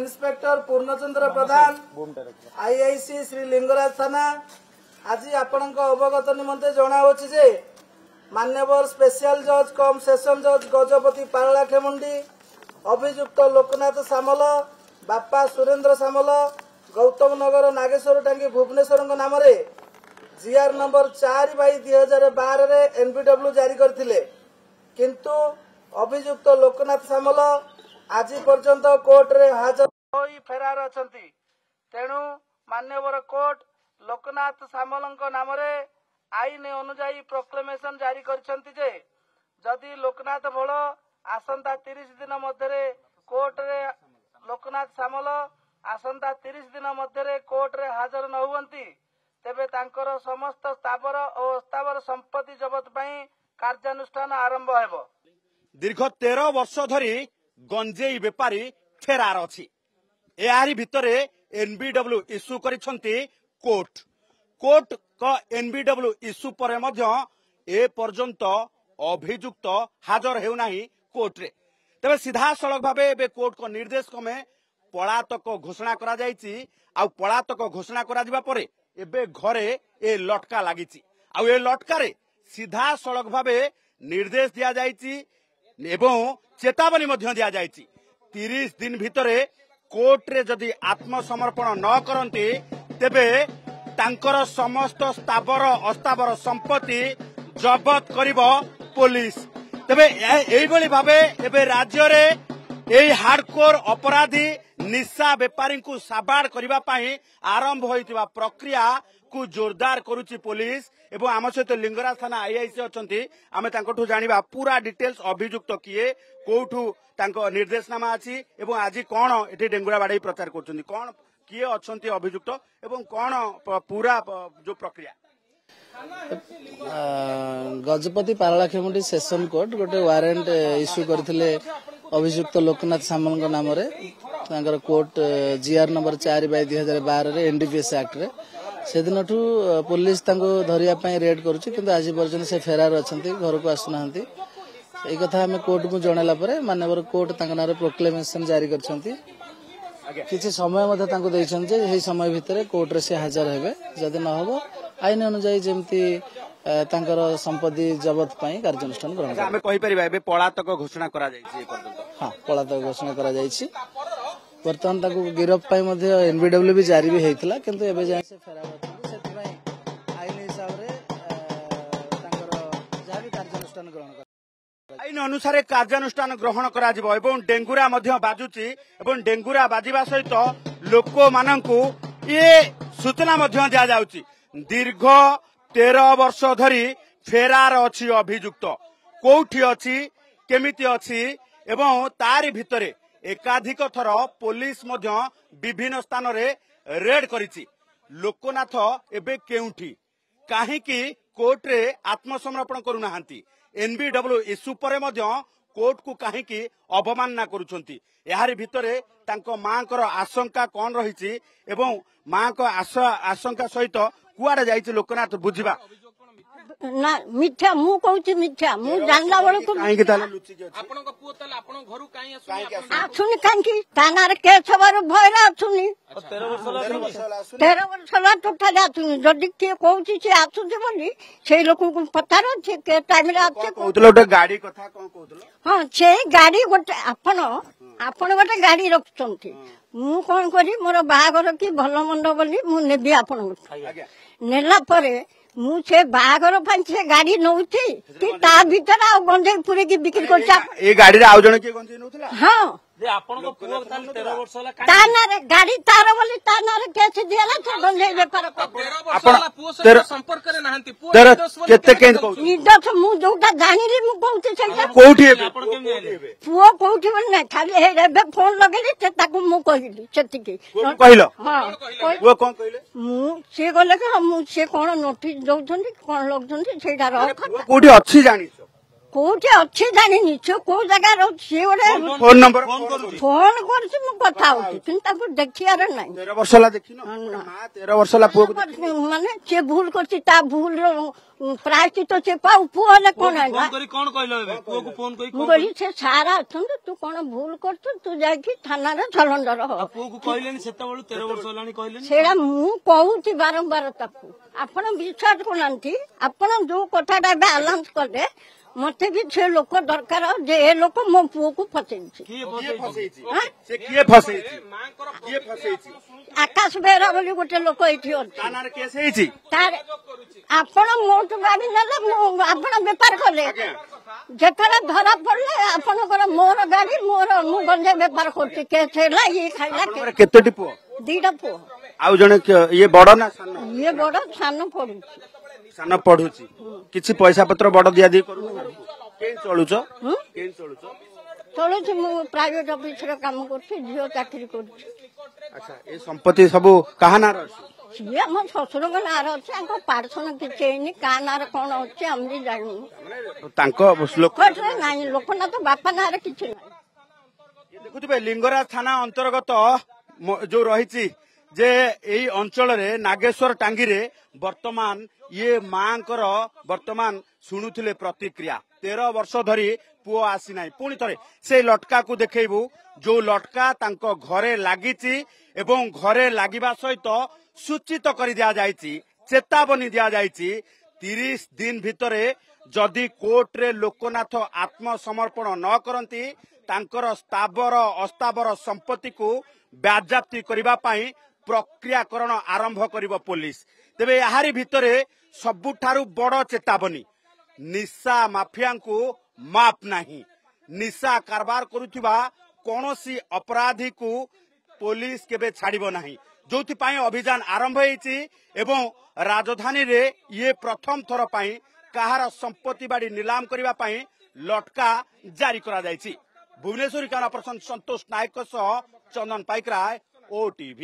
Inspector पूर्णचंद्र प्रधान IIC Shri Lingaraj थाना आज आपण अवगत निमंते जनावछि जे मान्यवर स्पेशल जज कम सेशन जज गजपति पारलाखेमुंडी अभियुक्त लोकनाथ सामल बापा सुरेंद्र सामल गौतम नगर नागेश्वर टांगी भुवनेश्वर नाम जीआर नंबर 4/2012 रे एनबीडब्ल्यू जारी करथिले किंतु अभियुक्त लोकनाथ सामल आज पर्यंत कोर्ट रे हाजर होई फेरार अछंती। तेणु मान्यवर कोर्ट लोकनाथ सामलଙ୍କ नामरे आईन अनुजाई प्रोक्लेमेशन जारी करछंती जे जदि लोकनाथ भोल आसंता 30 दिन मध्य कोर्ट रे लोकनाथ सामल आसंता 30 दिन मध्य कोर्ट रे हाजर न हुवंती तेबे तांकर समस्त स्थावर और अस्थावर संपत्ति जबत पई कार्यानुष्ठान आरंभ हेबो। दीर्घ 13 वर्ष धरी गंजेई बेपारी फेरार अछि। एआरी भितरे एनबीडब्ल्यू इश्यू करिसंती कोर्ट का एनबीडब्ल्यू इश्यू पर मध्य ए पर्यंत अभियुक्त हाजर हेउ नाही कोर्ट रे। तबे सीधा सड़क भाबे बे कोर्ट को निर्देश क्रमे पलातक घोषणा करा जायछि। आ पलातक घोषणा करा जिबा परे एबे घरे ए लटका लागिछि। आ ए लटका रे सीधा सड़क भाबे निर्देश दिया जायछि एवं चेतावनी मध्य दिया जायछि 30 दिन भितरे कोर्ट रे जदि आत्मसमर्पण न करंती तेबे तांकर समस्त स्थावर अस्थावर संपत्ति जबत करिबो पुलिस। तेबे एई भली भाबे एबे राज्य रे एई हार्डकोर अपराधी निशा बेपारी को साबाड़ करबा पई आरंभ होइतिबा प्रक्रिया को जोरदार करूची पुलिस। एवं आम सहित लिंगराज थाना आईआईसी अछंती आमे तांकठू जानिबा पूरा डिटेल्स अभियुक्त किए कोठू तांको निर्देशनामा अछि एवं आज कोन एठी डेंगुरा बाडई प्रचार करछंती कोन किए अछंती अभियुक्त एवं कोन पूरा जो प्रक्रिया। गजपति पारलाखेमुंडी सेशन कोर्ट गोटे वारेंट इश्यू करथिले अभियुक्त लोकनाथ सामल नाम रे तांकर कोर्ट जीआर नंबर 4/2012 रे एनडीपीएस एक्ट रे से दिन पुलिस धरिया रेड करुच्ची किंतु आज पर्यटन से फेरार अच्छा घर को आसुना यही कथा आम कोर्ट को जनला मानवर कोर्ट ना प्रोक्लेमेशन जारी कर समय समय भितर कोर्ट रे से हाजर हेबे जदि न हो आईन अनुजाई जमती संपत्ति जबत कार्यानुष्ठान ग्रहण पलातक घोषणा हाँ पलातक घोषणा बर्तमान गिरफ एनबीडब्ल्यू भी जारी भी होता किंतु एबे जाय से फेरार अछंती आईन हिसाब रे जारी कार्यानुष्ठान ग्रहण कर आईन अनुसार कार्यानुष्ठान ग्रहण करा जिवो एवं डेंगुरा मध्य बाजुची एवं डेंगुरा बाजिबा सहित लोक माननकु ये सूचना मध्य दिया जाउची दीर्घ 13 वर्ष धरी फेरार अछि अभियुक्त कोठी अछि केमिति अछि एवं तारि भितरे एकाधिक थर पुलिस मध्य विभिन्न स्थान रे रेड करिछि। लोकनाथ एबे केउठी काहेकि कोर्ट रे आत्मसमर्पण करूनाहांती एनबीडब्ल्यू इश्यू परे मध्य कोर्ट को काहेकि अवमानना करूछंती एहारी भितरे तांको मांकर आशंका कोन रहिछि एवं मां को आशंका सहित कुआडे जाइछि लोकनाथ बुझिबा ना मिथ्या मु कहूची मिथ्या मु जानला बेल को काहेकि ताले लुचि जे आपन को पुओ ताले आपन घरु काई आछुनी कांकी तानार के छबार भयरा आछुनी 13 वर्ष ला टोटा जाछुनी जदी के कहूची से आछुनी बोली से लोक को पतार छै के टाइम रे आछे कहतलो गोटे गाड़ी कथा कोन कहतलो हां से गाड़ी गोटे आपन गोटे गाड़ी रखछंती मु कोन करी मोर बाहागर की भलो मंड बोली मु नेबी आपन नेला परे मु से बाहागर से गाड़ी नौथी कि ता भीतर आ गंजे पुरे की बिक्री करछा ए गाड़ी रे आउ जण के गंजे नौथला हां जे आपन को पुओ ताल 13 वर्ष ला तानारे गाड़ी तार बोली तानारे केस दियाला छ गंजे व्यापार आपन पुओ से संपर्क करे नाहंती पुओ केते केन कहू निदस मु जोटा जानिली मु कहूते छैटा कोठी आपन केम जाने पुओ कोठी बोल ना खाली हे रे फोन लगेली से ताकू मु कहिली सेतिकी कहलो हां वो कोन कहले मु से गले कि मु से कोन नोटिस दउछंती कोन लगछंती सेटा रख कोठी अछि जानि କୋଉଠି ଅଛି ଜାଣିନି, ସେ କୋଉ ଜାଗାରେ ଅଛି, ସେ ଗୋଟେ ଫୋନ ନମ୍ବର ଫୋନ କରୁଛି, ମୁଁ କଥା ହଉଛି, କିନ୍ତୁ ତାକୁ ଦେଖିବାର ନାହିଁ। 13 ବର୍ଷ ହେଲା ଦେଖିନ ମା 13 ବର୍ଷ ହେଲା ପୁଅକୁ ମାନେ ସେ ଭୁଲ କରୁଛି, ତା ଭୁଲର ପ୍ରାୟଶ୍ଚିତ ସେ ପାଉ। ପୁଅ ହେଲେ କଣ ହେଲା, କଣ କହିଲ ଏବେ ପୁଅକୁ ଫୋନ କରି ମୁଁ କହିଲି ସେ ସାରା ଅଛନ୍ତି, ତୁ କଣ ଭୁଲ କରୁଛୁ, ତୁ ଯାଇକି ଥାନାରେ ସରେଣ୍ଡର ହ। ପୁଅକୁ କହିଲେନି ସେତେବେଳୁ 13 ବର୍ଷ ହେଲାଣି କହିଲେନି? ସେଇଟା ମୁଁ କହୁଛି ବାରମ୍ବାର ତାକୁ, ଆପଣ ବିଶ୍ୱାସ କରୁନାହାନ୍ତି। ଆପଣ ଯୋଉ କଥାଟା ଏବେ ଆଲାଉନ୍ସ କଲେ, ମତେ ବି ସେ ଲୋକ ଦରକାର ଯେ ଏ ଲୋକ ମୋ ପୁଅକୁ ଫସେଇଛି। ସେ କିଏ ଫସେଇଛି? ଆକାଶ ବେହେରା ବୋଲି ଗୋଟେ ଲୋକ ଏଇଠି ଅଛି, କେସ୍ ହେଇଛି। ତାର ଆପଣ ମୋଠୁ ଗାଡି ନେଲେ, ଆପଣ ବେପାର କଲେ, ଯେତେବେଳେ ଧରା ପଡିଲେ ଆପଣଙ୍କର ମୋର ଗାଡି ମୁଁ ଗଞ୍ଜେଇ ବେପାର କରୁଛି, କେସ୍ ହେଲା, ଇଏ ଖାଇଲା। କେତୋଟି ପୁଅ? 2ଟା ପୁଅ। ଆଉ ଜଣେ ଇଏ ବଡ ନା ସାନ? ଇଏ ବଡ, ସାନ ପଢୁଛି। ସାନ ପଢୁଛି। କିଛି ପଇସା ପତ୍ର ବଡ ଦିଆ ଦି କରୁଛ? ଚଳୁଛ? ଚଳୁଛି, ମୁଁ ପ୍ରାଇଭେଟ ଅଫିସରେ କାମ କରୁଛି, ଝିଅ ଚାକିରି କରୁଛି। ଆଚ୍ଛା, ଏ ସମ୍ପତ୍ତି ସବୁ କାହା ନାଁରେ ଅଛି? ସିଏ ଆମ ଶ୍ୱଶୁରଙ୍କ ନାଁରେ ଅଛି, ତାଙ୍କ ପାର୍ସନ କିଛି ହେଇନି, କାହା ନାଁରେ କଣ ଅଛି ଆମେ ବି ଜାଣିନୁ। ତାଙ୍କ ନାହିଁ, ଲୋକନା ତ ବାପା ନାଁରେ କିଛି ନାହିଁ। ଦେଖୁଥିବେ ଲିଙ୍ଗରାଜ ଥାନା ଅନ୍ତର୍ଗତ ଯୋଉ ରହିଛି ଯେ ଏଇ ଅଞ୍ଚଳରେ ନାଗେଶ୍ୱର ଟାଙ୍ଗିରେ ବର୍ତ୍ତମାନ ଇଏ ମାଙ୍କର ବର୍ତ୍ତମାନ ଶୁଣୁଥିଲେ ପ୍ରତିକ୍ରିୟା। 13 ବର୍ଷ ଧରି ପୁଅ ଆସିନାହିଁ। ପୁଣି ଥରେ ସେଇ ଲଟକାକୁ ଦେଖେଇବୁ, ଯୋଉ ଲଟକା ତାଙ୍କ ଘରେ ଲାଗିଛି ଏବଂ ଘରେ ଲାଗିବା ସହିତ ସୂଚିତ କରି ଦିଆଯାଇଛି, ଚେତାବନୀ ଦିଆଯାଇଛି, 30 ଦିନ ଭିତରେ ଯଦି କୋର୍ଟରେ ଲୋକନାଥ ଆତ୍ମସମର୍ପଣ ନ କରନ୍ତି, ତାଙ୍କର ସ୍ଥାବର ଅସ୍ଥାବର ସମ୍ପତ୍ତିକୁ ବାଜ୍ୟାପ୍ତି କରିବା ପାଇଁ ପ୍ରକ୍ରିୟାକରଣ ଆରମ୍ଭ କରିବ ପୋଲିସ। ତେବେ ଏହାରି ଭିତରେ ସବୁଠାରୁ ବଡ ଚେତାବନୀ, ନିଶା ମାଫିଆଙ୍କୁ ମାଫ ନାହିଁ। ନିଶା କାରବାର କରୁଥିବା କୌଣସି ଅପରାଧୀକୁ ପୋଲିସ କେବେ ଛାଡ଼ିବ ନାହିଁ, ଯୋଉଥିପାଇଁ ଅଭିଯାନ ଆରମ୍ଭ ହେଇଛି ଏବଂ ରାଜଧାନୀରେ ଇଏ ପ୍ରଥମ ଥର ପାଇଁ କାହାର ସମ୍ପତ୍ତି ବାଡି ନିଲାମ କରିବା ପାଇଁ ଲଟକା ଜାରି କରାଯାଇଛି। ଭୁବନେଶ୍ୱର ଅପରେସନ ସନ୍ତୋଷ ନାୟକ ସହ ଚନ୍ଦନ ପାଇକରାୟ, OTV।